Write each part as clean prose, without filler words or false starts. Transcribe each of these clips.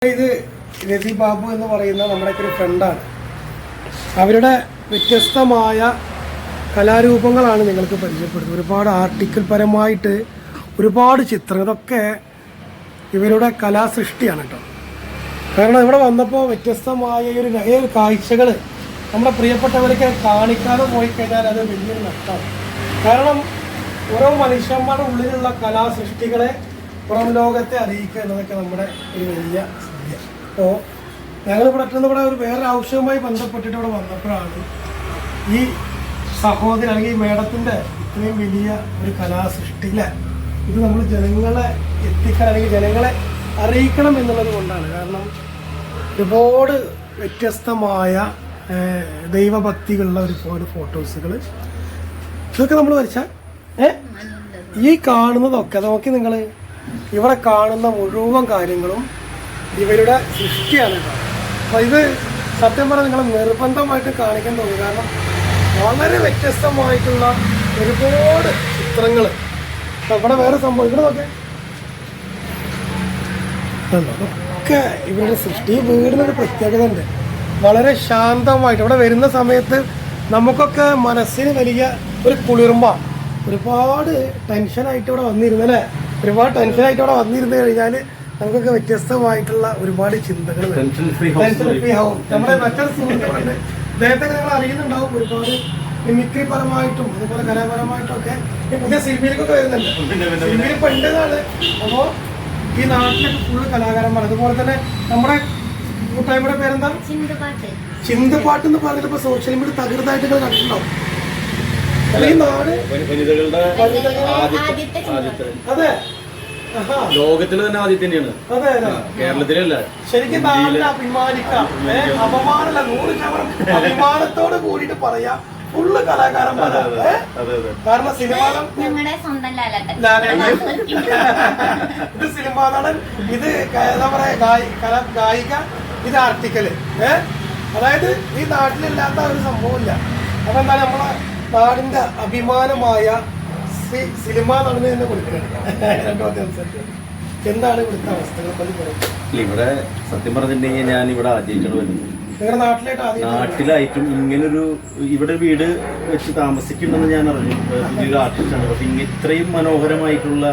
ഇത് രതി ബാബു എന്ന് പറയുന്ന നമ്മുടെ ഒരു ഫ്രണ്ടാണ്. അവരുടെ വ്യത്യസ്തമായ കലാരൂപങ്ങളാണ് നിങ്ങൾക്ക് പരിചയപ്പെടുന്നത്. ഒരുപാട് ആർട്ടിക്കിൾ പരമായിട്ട് ഒരുപാട് ചിത്രങ്ങൾ, ഇതൊക്കെ ഇവരുടെ കലാസൃഷ്ടിയാണ് കേട്ടോ. കാരണം ഇവിടെ വന്നപ്പോൾ വ്യത്യസ്തമായ ഒരു കാഴ്ചകൾ നമ്മുടെ പ്രിയപ്പെട്ടവരൊക്കെ കാണിക്കാതെ പോയി കഴിഞ്ഞാൽ അത് വലിയൊരു നഷ്ടമാണ്. കാരണം ഓരോ മനുഷ്യന്മാരുടെ ഉള്ളിലുള്ള കലാസൃഷ്ടികളെ പുറം ലോകത്തെ അറിയിക്കുക എന്നതൊക്കെ നമ്മുടെ ഒരു വലിയ സംഖ്യ. അപ്പോൾ ഞങ്ങളിവിടെ ഒരു വേറെ ആവശ്യവുമായി ബന്ധപ്പെട്ടിട്ട് ഇവിടെ വന്നപ്പോഴാണ് ഈ സഹോദരൻ അല്ലെങ്കിൽ ഈ മേഡത്തിൻ്റെ ഇത്രയും വലിയ ഒരു കലാസൃഷ്ടിയിലെ ഇത് നമ്മൾ ജനങ്ങളെ എത്തിക്കാൻ അല്ലെങ്കിൽ ജനങ്ങളെ അറിയിക്കണം എന്നുള്ളത് കൊണ്ടാണ്. കാരണം ഒരുപാട് വ്യത്യസ്തമായ ദൈവഭക്തികളുള്ള ഒരുപാട് ഫോട്ടോസുകൾ ഇതൊക്കെ നമ്മൾ വരച്ചാൽ ഈ കാണുന്നതൊക്കെ നോക്കി നിങ്ങൾ ഇവിടെ കാണുന്ന മുഴുവൻ കാര്യങ്ങളും ഇവരുടെ സൃഷ്ടിയാണ് കേട്ടോ. അപ്പോൾ ഇത് സത്യം പറഞ്ഞാൽ നിങ്ങൾ നിർബന്ധമായിട്ട് കാണിക്കാൻ തോന്നി. കാരണം വളരെ വ്യത്യസ്തമായിട്ടുള്ള ഒരുപാട് ചിത്രങ്ങൾ. ഇവിടെ വേറെ സംഭവം ഇവിടെ നോക്കെ ഒക്കെ ഇവരുടെ സൃഷ്ടി. ഈ വീടിനൊരു പ്രത്യേകത ഉണ്ട്. വളരെ ശാന്തമായിട്ട് ഇവിടെ വരുന്ന സമയത്ത് നമുക്കൊക്കെ മനസ്സിന് വലിയ ഒരു കുളിർമ. ഒരുപാട് ടെൻഷനായിട്ട് ഇവിടെ വന്നിരുന്നല്ലേ, ഒരുപാട് ടെൻഷനായിട്ട് ഇവിടെ വന്നിരുന്നു കഴിഞ്ഞാൽ നമുക്കൊക്കെ വ്യത്യസ്തമായിട്ടുള്ള ഒരുപാട് ചിന്തകൾ. ടെൻഷൻ ഫ്രീ ആവും. നമ്മുടെ മറ്റൊരു സുഹൃത്തുക്കളുണ്ട്, അദ്ദേഹത്തെ നിങ്ങൾ അറിയുന്നുണ്ടാവും. ഒരുപാട് മിമിക്രി പരമായിട്ടും അതുപോലെ കലാപരമായിട്ടും ഒക്കെ പുതിയ സിനിമയിലേക്കൊക്കെ വരുന്നുണ്ട്. സിനിമയിൽ ഇപ്പൊ ഉണ്ടെന്നാണ്. അപ്പോൾ ഈ നാട്ടിലൊക്കെ ഫുള്ള് കലാകാരന്മാർ. അതുപോലെ തന്നെ നമ്മുടെ കൂട്ടായ്മയുടെ പേരെന്താ, ചിന്തപാട്ട് എന്ന് പറഞ്ഞിട്ട് ഇപ്പൊ സോഷ്യൽ മീഡിയ തകൃതായിട്ട് കണ്ടിട്ടുണ്ടാവും. ഈ നാട് അതെ ലോകത്തില് തന്നെ ആദ്യം തന്നെയാണ്. അതെ കേരളത്തിലല്ല. ശരിക്കും അഭിമാനിക്കാം. അപമാനല്ല, 100% അഭിമാനത്തോട് കൂടിയിട്ട് പറയാം. ഫുള്ള് കലാകാരന്മാരാണ്. കാരണം സിനിമാ ഇത് സിനിമാ നടൻ, ഇത് എന്താ പറയാ ഗായിക, ഇത് ആർട്ടിക്കല്. അതായത് ഈ നാട്ടിലില്ലാത്ത ഒരു സംഭവമില്ല. അപ്പൊ എന്താ നമ്മളെ നാടിന്റെ അഭിമാനമായ സിനിമ നടന്ന് തന്നെ കൊടുക്കുന്നുണ്ട്. എന്താണ് ഇവിടുത്തെ അവസ്ഥകൾ? ഇവിടെ സത്യം പറഞ്ഞിട്ടുണ്ടെങ്കിൽ ഞാൻ ഇവിടെ ആദ്യമായിട്ടാണ് വരുന്നത്. നാട്ടിലായിട്ടും ഇങ്ങനൊരു ഇവിടെ വീട് വെച്ച് താമസിക്കുന്നെന്ന് ഞാൻ അറിഞ്ഞു. പുതിയൊരു ആർട്ടിസ്റ്റാണ്. പക്ഷെ ഇത്രയും മനോഹരമായിട്ടുള്ള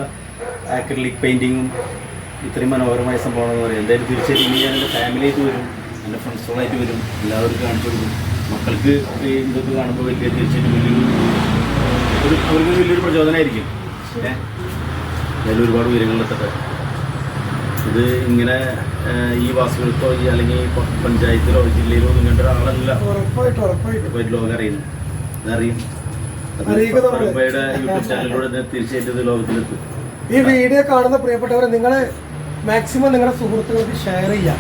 ആക്രിലിക് പെയിന്റിങ്ങും ഇത്രയും മനോഹരമായ സംഭവമാണെന്ന് പറയാം. എന്തായാലും തീർച്ചയായിട്ടും ഇനി ഞാൻ എൻ്റെ ഫാമിലിയായിട്ട് വരും, എൻ്റെ ഫ്രണ്ട്സുകളായിട്ട് വരും, എല്ലാവർക്കും കാണിച്ചു കൊടുക്കും. മക്കൾക്ക് ഇതൊക്കെ കാണുമ്പോൾ വലിയ തീർച്ചയായിട്ടും അവർക്ക് വലിയൊരു പ്രചോദനമായിരിക്കും. അതിൽ ഒരുപാട് ഉയരങ്ങളിലെത്തട്ടെ. ഇത് ഇങ്ങനെ ഈ വാസുകൾക്കോ അല്ലെങ്കിൽ പഞ്ചായത്തിലോ ജില്ലയിലോ ഒന്നും കണ്ട ഒരാളല്ല ഉറപ്പായിട്ട് ലോകം അറിയുന്നു. അതറിയും. പരമ്പയുടെ യൂട്യൂബ് ചാനലിലൂടെ തീർച്ചയായിട്ടും ഇത് ലോകത്തിലെത്തും. ഈ വീഡിയോ കാണുന്ന പ്രിയപ്പെട്ടവരെ നിങ്ങൾ മാക്സിമം നിങ്ങളുടെ സുഹൃത്തുക്കൾക്ക് ഷെയർ ചെയ്യാം.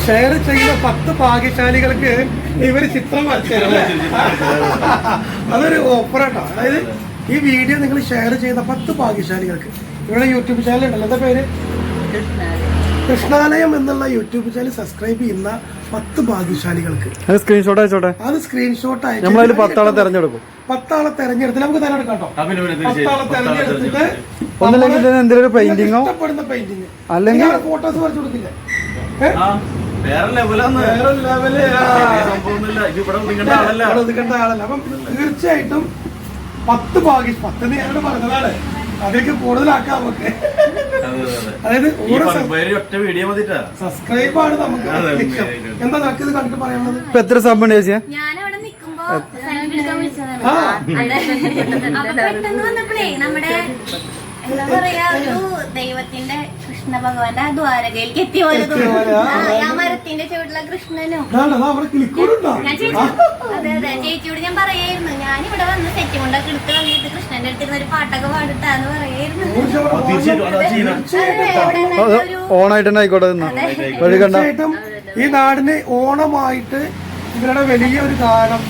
ഷെയർ ചെയ്യുന്ന 10 ഭാഗ്യശാലികൾക്ക് ഇവർ ചിത്രം വരച്ചു. അതൊരു ഓഫറാട്ടോ. അതായത് ഈ വീഡിയോ നിങ്ങൾ ഷെയർ ചെയ്യുന്ന 10 ഭാഗ്യശാലികൾക്ക് ഇവരുടെ യൂട്യൂബ് ചാനൽ ഉണ്ടല്ലോ, എന്താ പേര്, കൃഷ്ണാലയം എന്നുള്ള യൂട്യൂബ് ചാനൽ സബ്സ്ക്രൈബ് ചെയ്യുന്ന 10 ഭാഗ്യശാലികൾക്ക് അത് സ്ക്രീൻഷോട്ട് അയച്ചോട്ടെ. അത് സ്ക്രീൻഷോട്ട് അയച്ചു 10 ആളെ തെരഞ്ഞെടുക്കും. 10 ആളെ തെരഞ്ഞെടുത്ത് നമുക്ക് തെരഞ്ഞെടുക്കാം കേട്ടോ. 10 ആളെ തെരഞ്ഞെടുത്തിട്ട് ഒന്നല്ലെങ്കിൽ എന്തെങ്കിലും ഒരു പെയിന്റിങ്ങോ ഇഷ്ടപ്പെടുന്ന പെയിന്റിങ് അല്ലെങ്കിൽ ഫോട്ടോസ് വരച്ചു കൊടുക്കില്ലേ. ഒതുക്കേണ്ട ആളല്ല. അപ്പം തീർച്ചയായിട്ടും 10 ഭാഗ്യം 10 ഞങ്ങളോട് പറഞ്ഞതാണ്. അതിലേക്ക് കൂടുതലാക്കാം നമുക്ക്. അതായത് സബ്സ്ക്രൈബാണ് നമുക്ക് ലക്ഷ്യം. എന്താ നമുക്ക് ഇത് കണ്ടിട്ട് പറയാനുള്ളത്? ഇപ്പൊ എത്ര സബ് ഉണ്ട് ചേച്ചിയാ? ഞാനവിടെ നിക്കുമ്പോ നമ്മുടെ എന്താ പറയാ ഒരു ദൈവത്തിന്റെ കൃഷ്ണ ഭഗവാന്റെ ദ്വാരകയിലേക്ക് എത്തിയ പോലെ ആ മരത്തിന്റെ ചുവടുള്ള കൃഷ്ണനും അതെ ചേച്ചിയോട് ഞാൻ പറയായിരുന്നു, ഞാനിവിടെ വന്ന് സെറ്റ് കൊണ്ടൊക്കെ എടുത്ത് വന്നിട്ട് കൃഷ്ണന്റെ അടുത്തിരുന്ന ഒരു പാട്ടൊക്കെ പാടുത്താന്ന് പറയായിരുന്നു. തീർച്ചയായിട്ടും ഈ നാടിന് ഓണമായിട്ട് ഇവരുടെ വലിയ ഒരു ഗാനം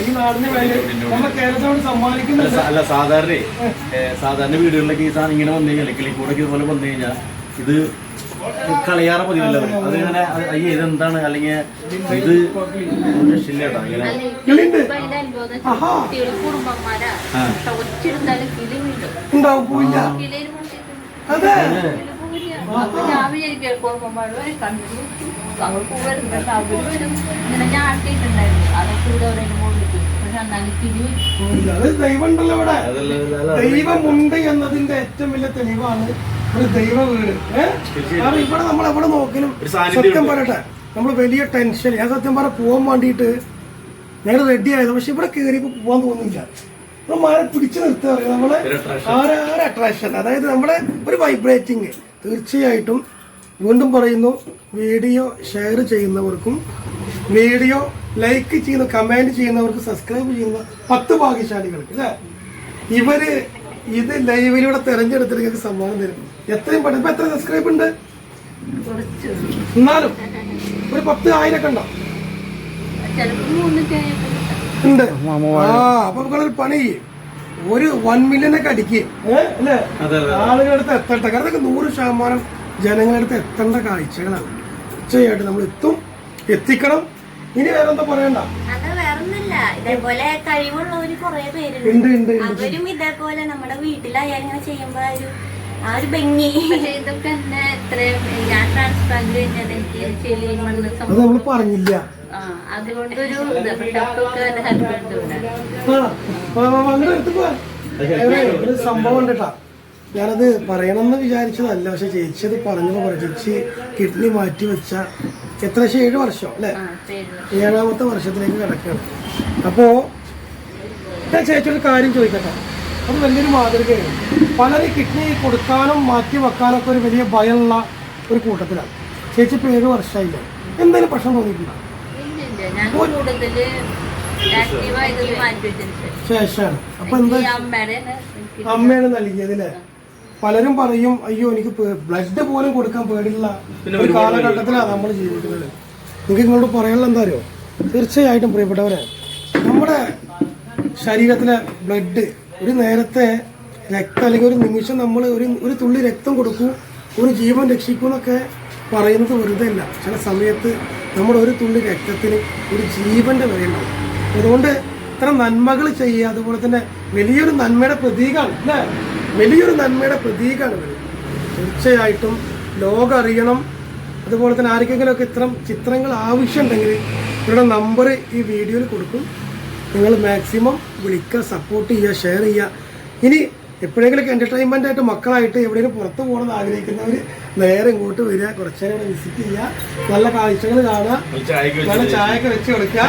ഈ നാടിന് വേണ്ടി നമ്മുടെ കേരളത്തോട് സമ്മാനിക്കുന്നുണ്ട്. അല്ല സാധാരണ വീടുകളിലൊക്കെ ഈ സാധനം ഇങ്ങനെ വന്നു കഴിഞ്ഞാൽ കിളിക്കൂടൊക്കെ ഇതുപോലെ വന്നു കഴിഞ്ഞാൽ ഇത് കളയാറ് പതിവല്ല. അതിങ്ങനെ അയ്യ ഇതെന്താണ് അല്ലെങ്കിൽ ഇത് രക്ഷയില്ലേട്ടാ ഇങ്ങനെ ഉണ്ടാവും. അപ്പൊ ഞാൻ വിചാരിക്കും കുഴപ്പമാരും കണ്ടിട്ട് അവർ പോകരുത്. പക്ഷെ അവര് വരും ഇങ്ങനെ ഞാൻ ആട്ടിയിട്ടുണ്ടായിരുന്നു. അതൊക്കെ ഇവിടെ അവരുടെ മുകളിലേക്ക്. പക്ഷെ അന്നാലും അത് ദൈവം ഉണ്ടല്ലോ ഇവിടെ. ദൈവമുണ്ട് എന്നതിന്റെ ഏറ്റവും വലിയ തെളിവാണ് ഒരു ദൈവ വീട്. കാരണം ഇവിടെ നമ്മൾ എവിടെ നോക്കിയാലും സത്യം പറയട്ടെ, നമ്മൾ വലിയ ടെൻഷൻ. ഞാൻ സത്യം പറഞ്ഞ പോകാൻ വേണ്ടിയിട്ട് ഞങ്ങൾ റെഡി ആയത്. പക്ഷെ ഇവിടെ കയറിയപ്പോൾ പോകാൻ തോന്നുന്നില്ല. നമ്മളെ പിടിച്ചു നിർത്തുക നമ്മളെ അട്രാക്ഷൻ, അതായത് നമ്മളെ ഒരു വൈബ്രേറ്റിങ്. തീർച്ചയായിട്ടും വീണ്ടും പറയുന്നു, വീഡിയോ ഷെയർ ചെയ്യുന്നവർക്കും വീഡിയോ ലൈക്ക് ചെയ്യുന്ന കമന്റ് ചെയ്യുന്നവർക്ക് സബ്സ്ക്രൈബ് ചെയ്യുന്ന 10 ഭാഗ്യശാലികൾക്ക് അല്ലേ ഇവര് ഇത് ലൈവിലൂടെ തെരഞ്ഞെടുത്തിട്ട് നിങ്ങൾക്ക് സമ്മാനം തരും. എത്രയും പെട്ടെന്ന്. ഇപ്പൊ എത്ര സബ്സ്ക്രൈബ് ഉണ്ട്? എന്നാലും ഒരു 10,000 ഒക്കെ ഉണ്ടോ? ഉണ്ട്. അപ്പൊ നിങ്ങളൊരു പണി ചെയ്യും, ഒരു 1 million ഒക്കെ അടിക്കും അല്ലേ? ആളുകളുടെ അടുത്ത് എത്തട്ടെ. കാരണം ഇതൊക്കെ 100% ജനങ്ങളുടെ അടുത്ത് എത്തേണ്ട കാഴ്ചകളാണ്. തീർച്ചയായിട്ടും നമ്മൾ എത്തിക്കണം. ഇനി വേറെന്താ പറയണ്ട? അത് വേറൊന്നുമില്ല, ഇതേപോലെ കഴിവുള്ളവര് കുറെ പേരുണ്ട്. അവരും ഇതേപോലെ നമ്മുടെ വീട്ടിലായാലും ഇങ്ങനെ ചെയ്യുമ്പോ ആ ഒരു ഭംഗി. ഇതൊക്കെ എന്നെ എത്രയും ഞാൻ ട്രാൻസ്പ്ലാന്റ് കഴിഞ്ഞത് എനിക്ക് ചെളി മണ്ണ് അത് നമ്മൾ പറഞ്ഞില്ല. അതുകൊണ്ടൊരു ഹസ്ബൻഡ് ഒരു സംഭവം ഉണ്ട് കേട്ടാ. ഞാനത് പറയണമെന്ന് വിചാരിച്ചതല്ല, പക്ഷെ ചേച്ചി അത് പറഞ്ഞപ്പോ പറഞ്ഞു. ചേച്ചി കിഡ്നി മാറ്റി വെച്ച എത്ര 7 വർഷം അല്ലെ? 7ാമത്തെ വർഷത്തിലേക്ക് കിടക്കുകയാണ്. അപ്പോ ഞാൻ ചേച്ചിയൊരു കാര്യം ചോദിക്കട്ടെ. അത് വലിയൊരു മാതൃകയാണ്. പലരും കിഡ്നി കൊടുക്കാനും മാറ്റി വെക്കാനൊക്കെ ഒരു വലിയ ഭയമുള്ള ഒരു കൂട്ടത്തിലാണ്. ചേച്ചി ഇപ്പൊ 7 വർഷമായില്ലേ? എന്തെങ്കിലും പ്രശ്നം തോന്നിയിട്ടുണ്ടോ? ശേഷമാണ്. അപ്പൊ എന്താ അമ്മയാണ് നൽകിയത് അല്ലേ? പലരും പറയും, അയ്യോ എനിക്ക് ബ്ലഡ് പോലും കൊടുക്കാൻ പേടിയുള്ള ഒരു കാലഘട്ടത്തിലാണ് നമ്മൾ ജീവിക്കുന്നത്. എനിക്ക് നിങ്ങളോട് പറയാനുള്ള എന്താ അറിയോ? തീർച്ചയായിട്ടും പ്രിയപ്പെട്ടവരെ, നമ്മുടെ ശരീരത്തിലെ ബ്ലഡ് ഒരു നേരത്തെ രക്തം അല്ലെങ്കിൽ ഒരു നിമിഷം നമ്മൾ ഒരു തുള്ളി രക്തം കൊടുക്കൂ, ഒരു ജീവൻ രക്ഷിക്കൂ എന്നൊക്കെ പറയുന്നത് വെറുതെ അല്ല. ചില സമയത്ത് നമ്മുടെ ഒരു തുള്ളി രക്തത്തിന് ഒരു ജീവന്റെ വിലയുണ്ടാവും. അതുകൊണ്ട് ഇത്തരം നന്മകൾ ചെയ്യുക. അതുപോലെ തന്നെ വലിയൊരു നന്മയുടെ പ്രതീകമാണ് അല്ലേ? വലിയൊരു നന്മയുടെ പ്രതീകമാണ് ഇവർ. തീർച്ചയായിട്ടും ലോകം അറിയണം. അതുപോലെ തന്നെ ആർക്കെങ്കിലുമൊക്കെ ഇത്തരം ചിത്രങ്ങൾ ആവശ്യമുണ്ടെങ്കിൽ ഇവരുടെ നമ്പർ ഈ വീഡിയോയിൽ കൊടുക്കും. നിങ്ങൾ മാക്സിമം വിളിക്കുക, സപ്പോർട്ട് ചെയ്യുക, ഷെയർ ചെയ്യുക. ഇനി എപ്പോഴെങ്കിലും എൻ്റർടൈൻമെൻ്റ് ആയിട്ട് മക്കളായിട്ട് എവിടെയെങ്കിലും പുറത്ത് പോകണമെന്ന് ആഗ്രഹിക്കുന്നവർ നേരെ ഇങ്ങോട്ട് വരിക, കുറച്ച് നേരം വിസിറ്റ് ചെയ്യുക, നല്ല കാഴ്ചകൾ കാണുക, നല്ല ചായയൊക്കെ വെച്ച് കൊടുക്കുക.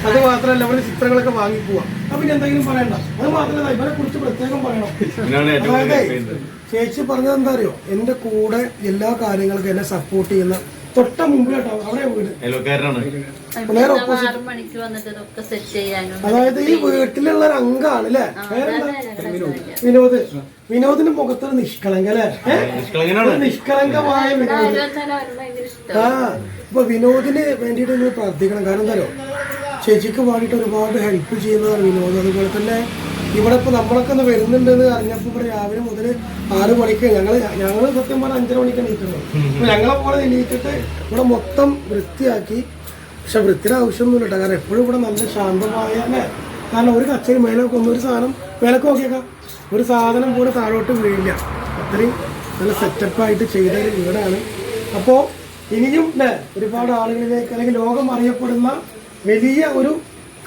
അത് മാത്രമല്ല ഇവിടെ ചിത്രങ്ങളൊക്കെ വാങ്ങിപ്പോവാം. അപ്പൊ പിന്നെ എന്തെങ്കിലും പറയണ്ട. അത് മാത്രമല്ല ഇവരെ കുറിച്ച് പ്രത്യേകം പറയണം. അതായത് ചേച്ചി പറഞ്ഞത് എന്താ അറിയോ? എന്റെ കൂടെ എല്ലാ കാര്യങ്ങൾക്കും എന്നെ സപ്പോർട്ട് ചെയ്യുന്ന തൊട്ട മുമ്പ് കേട്ടോ അവിടെ വീട് നേരെ ഓപ്പോസിറ്റ്. അതായത് ഈ വീട്ടിലുള്ള ഒരു അംഗമാണ് അല്ലേ? വിനോദ്. വിനോദിന്റെ മുഖത്തൊരു നിഷ്കളങ്ക അല്ലേ? നിഷ്കളങ്കമായ വിനോദ്. ഇപ്പൊ വിനോദിന് വേണ്ടിയിട്ട് നിങ്ങൾ പ്രാർത്ഥിക്കണം. കാരണം എന്താ അറിയോ? ചേച്ചിക്ക് വേണ്ടിയിട്ട് ഒരുപാട് ഹെൽപ്പ് ചെയ്യുന്നതാണ് വിനോദ്. അതുപോലെ തന്നെ ഇവിടെ ഇപ്പൊ നമ്മളൊക്കെ ഒന്ന് വരുന്നുണ്ടെന്ന് അറിഞ്ഞപ്പോ ഇവിടെ രാവിലെ മുതൽ 6 മണിക്ക് ഞങ്ങള് സത്യം പറഞ്ഞാൽ 5:30 മണിക്ക് എണീക്കുന്നത്. അപ്പൊ ഞങ്ങളെ പോലെ എണീറ്റിട്ട് ഇവിടെ മൊത്തം വൃത്തിയാക്കി. പക്ഷെ വൃത്തിയുടെ ആവശ്യമൊന്നുമില്ല കേട്ടോ. കാരണം എപ്പോഴും ഇവിടെ നല്ല ശാന്തമായ അല്ലേ? കാരണം ഒരു കച്ചേരി മേലൊക്കെ ഒരു സാധനം മേലൊക്കെ നോക്കിയേക്കാം, ഒരു സാധനം പോലും താഴോട്ട് വീഴില്ല. അത്രയും നല്ല സെറ്റപ്പായിട്ട് ചെയ്ത ഒരു വീടാണ്. അപ്പോൾ ഇനിയും അല്ലേ ഒരുപാട് ആളുകളിലേക്ക് അല്ലെങ്കിൽ ലോകം അറിയപ്പെടുന്ന വലിയ ഒരു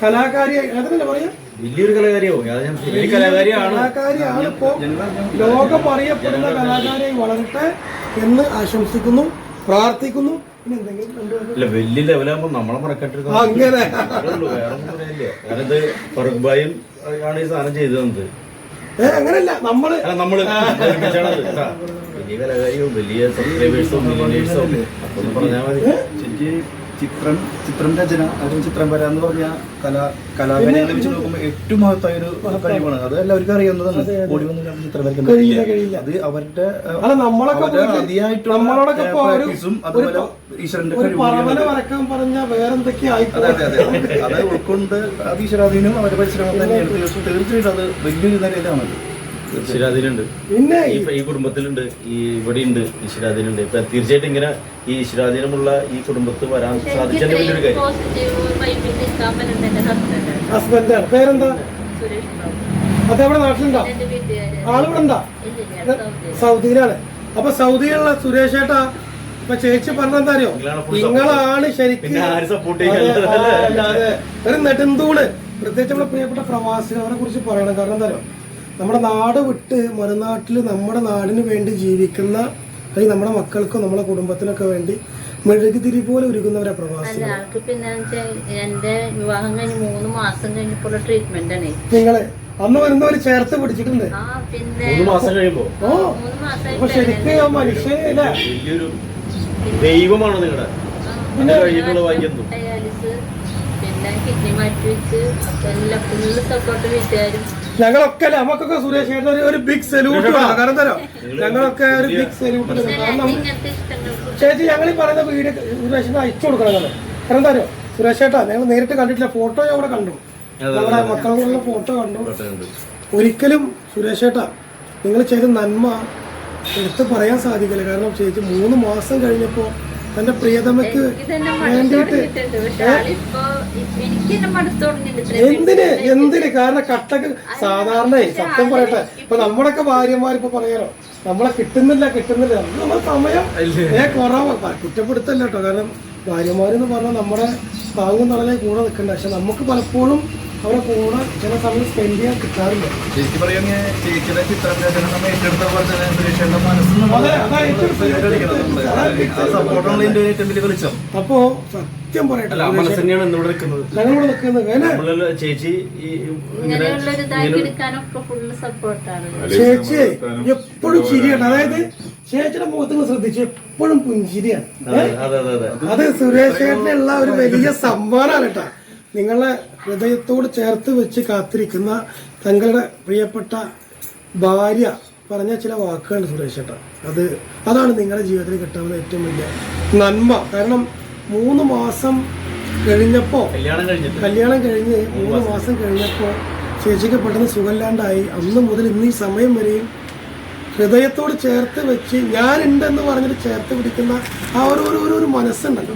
കലാകാരി, അതല്ലേ പറയാ, വലിയൊരു കലാകാരിയാണ്. ഇപ്പോ ലോകം അറിയപ്പെടുന്ന കലാകാരിയായി വളരട്ടെ എന്ന് ആശംസിക്കുന്നു, പ്രാർത്ഥിക്കുന്നു. പിന്നെ എന്തെങ്കിലും വലിയ ലെവലാകുമ്പോ നമ്മളെ മറക്കട്ടിരുന്നു അങ്ങനെ കാരണം ഇത് ഫറൂഖ് ഭായും ആണ് ഈ സാധനം ചെയ്തു തന്നത്. അങ്ങനല്ല നമ്മള് വലിയ കലാകാരിയോ വലിയ സബ്സ്ക്രൈബേഴ്സോ മില്ലിയനേഴ്സോ അപ്പൊ പറഞ്ഞാൽ മതി. ചിത്രം രചന, അതും ചിത്രം വര എന്ന് പറഞ്ഞ കലാകാരികളെ വെച്ച് നോക്കുമ്പോൾ ഏറ്റവും മഹത്തായ ഒരു കഴിവാണ്. അത് എല്ലാവർക്കും അറിയാവുന്നതാണ്. ഓടി വന്ന് ചിത്രം വരയ്ക്കാൻ അത് അവരുടെ അതിയായിട്ടുള്ള പ്രാക്ടീസും അതുപോലെ ഈശ്വരന്റെ വരക്കാൻ പറഞ്ഞ വേറെന്തൊക്കെയായി അത് ഉൾക്കൊണ്ട് അത് ഈശ്വരാധീനം അവരുടെ പരിശ്രമം തന്നെയാണ്. തീർച്ചയായിട്ടും അത് വലിയൊരു നിലയിലാണത്. ഈശ്വരാധീനുണ്ട്, പിന്നെ ഈ കുടുംബത്തിലുണ്ട്, ഈ ഇവിടെയുണ്ട് ഈശ്വരാധീനുണ്ട്. ഇപ്പൊ തീർച്ചയായിട്ടും ഇങ്ങനെ ഈ ഈശ്വരാധീനമുള്ള ഈ കുടുംബത്തിൽ വരാൻ സാധിച്ചതിന്റെ വലിയൊരു കാര്യം. ഹസ്ബൻഡാണ്. പേരെന്താ? അതെവിടെ നാട്ടിലുണ്ടോ? ആളിവിടെ ഉണ്ടോ? സൗദിയിലാണ്. അപ്പൊ സൗദിയിലുള്ള സുരേഷ് ഏട്ടാ ഇപ്പൊ ചേച്ചി പറഞ്ഞെന്താ അറിയോ, നിങ്ങളാണ് ശരിക്കും പിന്നെ ആര് സപ്പോർട്ട് അതെ ഒരു നെടുന്തൂണ്. പ്രത്യേകിച്ച് നമ്മുടെ പ്രിയപ്പെട്ട പ്രവാസികൾ അവരെ കുറിച്ച് പറയണം. കാരണം എന്താ അറിയോ, നമ്മുടെ നാട് വിട്ട് മറുനാട്ടിൽ നമ്മുടെ നാടിന് വേണ്ടി ജീവിക്കുന്ന, അല്ലെങ്കിൽ നമ്മുടെ മക്കൾക്കും നമ്മുടെ കുടുംബത്തിനൊക്കെ വേണ്ടി മെഴുകുതിരി പോലെ ഒരുങ്ങുന്നവരെ പ്രവാസികൾ. ആൾക്ക് പിന്നെ എന്റെ വിവാഹം കഴിഞ്ഞ് 3 മാസം കഴിഞ്ഞപ്പോൾ ട്രീറ്റ്മെന്റ് ആണ്. നിങ്ങള് അന്ന് വരുന്നവര് ചേർത്ത് പിടിച്ചിട്ടുണ്ട്. ആ പിന്നെ 3 മാസം കഴിയുമ്പോ ഓ 3 മാസമായി അപ്പൊ ശരിക്കും മനുഷ്യനില്ല വലിയൊരു ദൈവമാണ് നിങ്ങളുടെ കഴിഞ്ഞിട്ടുള്ള വാക്യം. ഡയാലിസ് പിന്നെ കിഡ്നി മാറ്റി വെച്ച് എല്ലാം ഫുള്ള് സപ്പോർട്ട് വീട്ടുകാരും ഞങ്ങളൊക്കെ നമുക്കൊക്കെ സുരേഷ് ഏട്ടൻ ഒരു ബിഗ് സല്യൂട്ട് വേണം. കാരണം എന്താ ഞങ്ങളൊക്കെ ഒരു ബിഗ് സല്യൂട്ട്. കാരണം ഇങ്ങനത്തെ ഇഷ്ടങ്ങൾ ചേച്ചി ഞങ്ങൾ ഈ പറയുന്ന വീഡിയോ സുരേഷിന് അയച്ചു കൊടുക്കണം. കാരണം എന്താ അറിയോ, സുരേഷ് ഏട്ടാ ഞങ്ങൾ നേരിട്ട് കണ്ടിട്ടില്ല, ഫോട്ടോ ഞാൻ ഇവിടെ കണ്ടു, നമ്മുടെ മക്കളുള്ള ഫോട്ടോ കണ്ടു. ഒരിക്കലും സുരേഷ് ഏട്ടാ നിങ്ങൾ ചെയ്ത നന്മ എടുത്ത് പറയാൻ സാധിക്കില്ല. കാരണം ചേച്ചി 3 മാസം കഴിഞ്ഞപ്പോ തന്റെ പ്രിയതമയ്ക്ക് വേണ്ടിയിട്ട് എന്തിന് കാരണം കട്ടക്ക് സാധാരണ സത്യം പറയട്ടെ, ഇപ്പൊ നമ്മുടെയൊക്കെ ഭാര്യമാരിപ്പോ പറയാറോ നമ്മളെ കിട്ടുന്നില്ല നമ്മൾ സമയം കുറവ്. കുറ്റപ്പെടുത്തല്ല കേട്ടോ, കാരണം ഭാര്യമാരെന്ന് പറഞ്ഞാൽ നമ്മുടെ താങ്ങും തണലെ കൂടെ നിൽക്കണ്ട. പക്ഷെ നമുക്ക് പലപ്പോഴും അവരെ കൂടെ ചില സമയം സ്പെൻഡ് ചെയ്യാൻ കിട്ടാറില്ല. ശരിക്കും പറയുകയാണെങ്കിൽ ചേച്ചിയുടെ ചിത്രത്തിൽ നമ്മൾ ഏറ്റെടുത്ത പോലെ തന്നെ സുരേഷന്റെ മനസ്സെന്ന് സപ്പോർട്ടാണ് ഏറ്റവും വലിയ വെളിച്ചം. അപ്പോ സത്യം പറയട്ടെ, മനസ്സന്നെയാണ് ഇന്നിവിടെ നിൽക്കുന്നത്. ഞങ്ങളിവിടെ നിൽക്കുന്നത് ചേച്ചി ഇങ്ങനെയുള്ളൊരു ഇതാക്കി എടുക്കാനൊക്കെ ഫുള്ള് സപ്പോർട്ടാണ്. ചേച്ചി എപ്പോഴും ചിരിയാണ്. അതായത് ചേച്ചിയുടെ മുഖത്ത് ശ്രദ്ധിച്ചു എപ്പോഴും പുഞ്ചിരിയാണ്. അത് സുരേഷേട്ടനുള്ള ഒരു വലിയ സമ്മാനമാണ് കേട്ടോ. നിങ്ങളെ ഹൃദയത്തോട് ചേർത്ത് വെച്ച് കാത്തിരിക്കുന്ന തങ്ങളുടെ പ്രിയപ്പെട്ട ഭാര്യ പറഞ്ഞ ചില വാക്കുകളുണ്ട് സുരേഷ് ഏട്ടാ. അതാണ് നിങ്ങളുടെ ജീവിതത്തിൽ കിട്ടാവുന്ന ഏറ്റവും വലിയ നന്മ. കാരണം 3 മാസം കഴിഞ്ഞപ്പോ കല്യാണം കഴിഞ്ഞ് 3 മാസം കഴിഞ്ഞപ്പോ ചേച്ചിക്ക് പെട്ടെന്ന് സുഖമില്ലാണ്ടായി. അന്ന് മുതൽ ഇന്ന് ഈ സമയം വരെയും ഹൃദയത്തോട് ചേർത്ത് വെച്ച് ഞാനുണ്ടെന്ന് പറഞ്ഞിട്ട് ചേർത്ത് പിടിക്കുന്ന ആ ഒരു മനസ്സുണ്ടല്ലോ.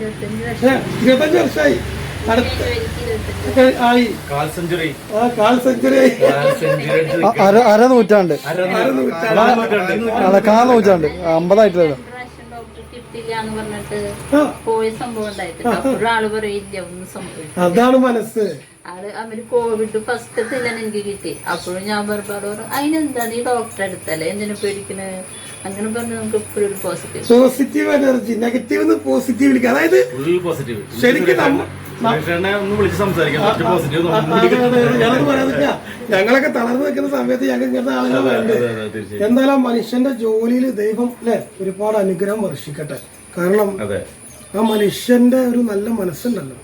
25 വർഷമായി ആയി. കാൽ സെഞ്ചുറി അര നൂറ്റാണ്ട് 50 കിട്ടില്ലാന്ന് പറഞ്ഞിട്ട് പോയ സംഭവം ഉണ്ടായിട്ടുണ്ട്. അപ്പോഴും ആള് പറയില്ല ഒന്നും സംഭവിച്ചു. അതാണ് മനസ്സ്. അവര് കോവിഡ് ഫസ്റ്റത്തില്ല എനിക്ക് കിട്ടി. അപ്പോഴും ഞാൻ പറഞ്ഞു അതിനെന്താണ് ഈ ഡോക്ടറെ അടുത്തല്ലേ എന്തിനു പേടിക്കണേ അങ്ങനെ പറഞ്ഞു. നമുക്ക് എപ്പോഴും ഒരു പോസിറ്റീവ് എനർജി, നെഗറ്റീവ് പോസിറ്റീവ്. അതായത് ശരിക്കും ഞങ്ങളൊക്കെ തളർന്നു നിൽക്കുന്ന സമയത്ത് ഞങ്ങൾക്ക് ഇങ്ങനത്തെ ആളുകൾ വേണ്ടത്. എന്തായാലും മനുഷ്യന്റെ ജോലിയിൽ ദൈവം അല്ലെ ഒരുപാട് അനുഗ്രഹം വർഷിക്കട്ടെ. കാരണം ആ മനുഷ്യന്റെ ഒരു നല്ല മനസ്സുണ്ടല്ലോ,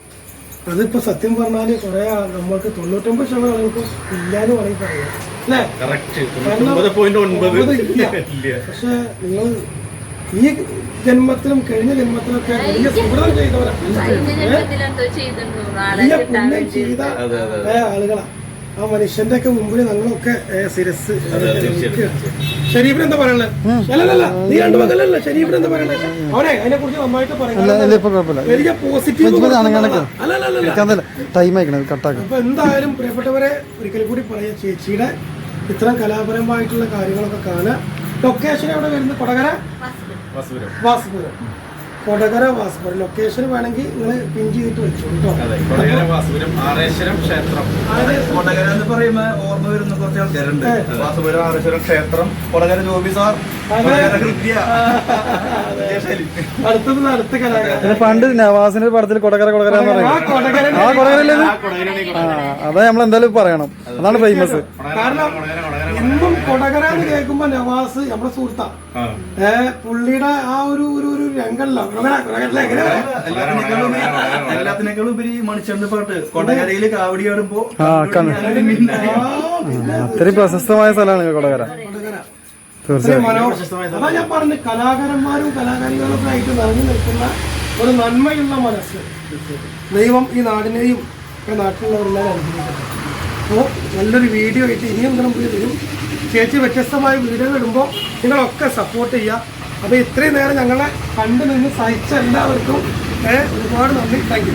അതിപ്പോ സത്യം പറഞ്ഞാല് കുറെ നമ്മൾക്ക് 99% ആളുകൾക്ക് ഇല്ലാന്ന് പറയും പറയാം അല്ലേ. പക്ഷെ നിങ്ങൾ ഈ ജന്മത്തിലും കഴിഞ്ഞ ജന്മത്തിലൊക്കെ വലിയ സുഹൃതം ചെയ്തവരാ, വലിയ പുണ്യം ചെയ്ത ആളുകളാ. ആ മനുഷ്യന്റെ ഒക്കെ മുമ്പിൽ ഞങ്ങളൊക്കെ ശിരസ്. ഷരീഫിന് എന്താ പറയണേ? അല്ലല്ല നീ 2 മകനല്ല, ഷരീഫിന് എന്താ പറയണേ? അവനെ അതിനെ കുറിച്ച് നന്നായിട്ട് പറയുന്നത് വലിയ പോസിറ്റീവ്. അപ്പൊ എന്തായാലും പ്രിയപ്പെട്ടവരെ ഒരിക്കൽ കൂടി പറയാം, ചേച്ചിയുടെ ഇത്തരം കലാപരമായിട്ടുള്ള കാര്യങ്ങളൊക്കെ കാണാം. ലൊക്കേഷൻ എവിടെ വരുന്നത്? കൊടകര വാസുപുരം. കൊടകര വാസുപുരം ലൊക്കേഷൻ വേണമെങ്കിൽ നിങ്ങൾ പിൻ ചെയ്തിട്ട് വെച്ചു കേട്ടോ. കൊടകര എന്ന് പറയുമ്പോ ഓർമ്മ വരുന്ന കുറച്ച് ആൾക്കാരുണ്ട്. വാസുപുരം ആറേശ്വരം ക്ഷേത്രം, കൊടകര ജോബി സാർ, അടുത്ത കലാകാരൻ. പണ്ട് നവാസിന്റെ പടത്തിൽ കൊടകര അതാ നമ്മളെന്തായാലും പറയണം. അതാണ് ഫേമസ്. കാരണം എന്നും കൊടകര എന്ന് കേൾക്കുമ്പോ നവാസ് നമ്മുടെ സുഹൃത്താ. പുള്ളിയുടെ ആ ഒരു രംഗമല്ലോ എല്ലാത്തിനേക്കാളും ഉപരി മണിച്ചന്റെ പാട്ട് കൊടകരയില് കാവടിയാടുമ്പോ അത്രയും പ്രശസ്തമായ സ്ഥലമാണ് കൊടകര. അതാ ഞാൻ പറഞ്ഞു, കലാകാരന്മാരും കലാകാരികളൊക്കെ ആയിട്ട് നിറഞ്ഞു നിൽക്കുന്ന ഒരു നന്മയുള്ള മനസ്സ് ദൈവം ഈ നാടിനെയും നാട്ടിലുള്ളവരെല്ലാം അനുഗ്രഹിക്കട്ടെ. അപ്പോൾ നല്ലൊരു വീഡിയോ ആയിട്ട് ഇനിയും വരും. ചേച്ചി വ്യത്യസ്തമായ വീഡിയോകൾ ഇടുമ്പോൾ നിങ്ങളൊക്കെ സപ്പോർട്ട് ചെയ്യുക. അപ്പോൾ ഇത്രയും നേരം ഞങ്ങളെ കണ്ടു നിന്ന് സഹിച്ച എല്ലാവർക്കും ഒരുപാട് നന്ദി. Thank you.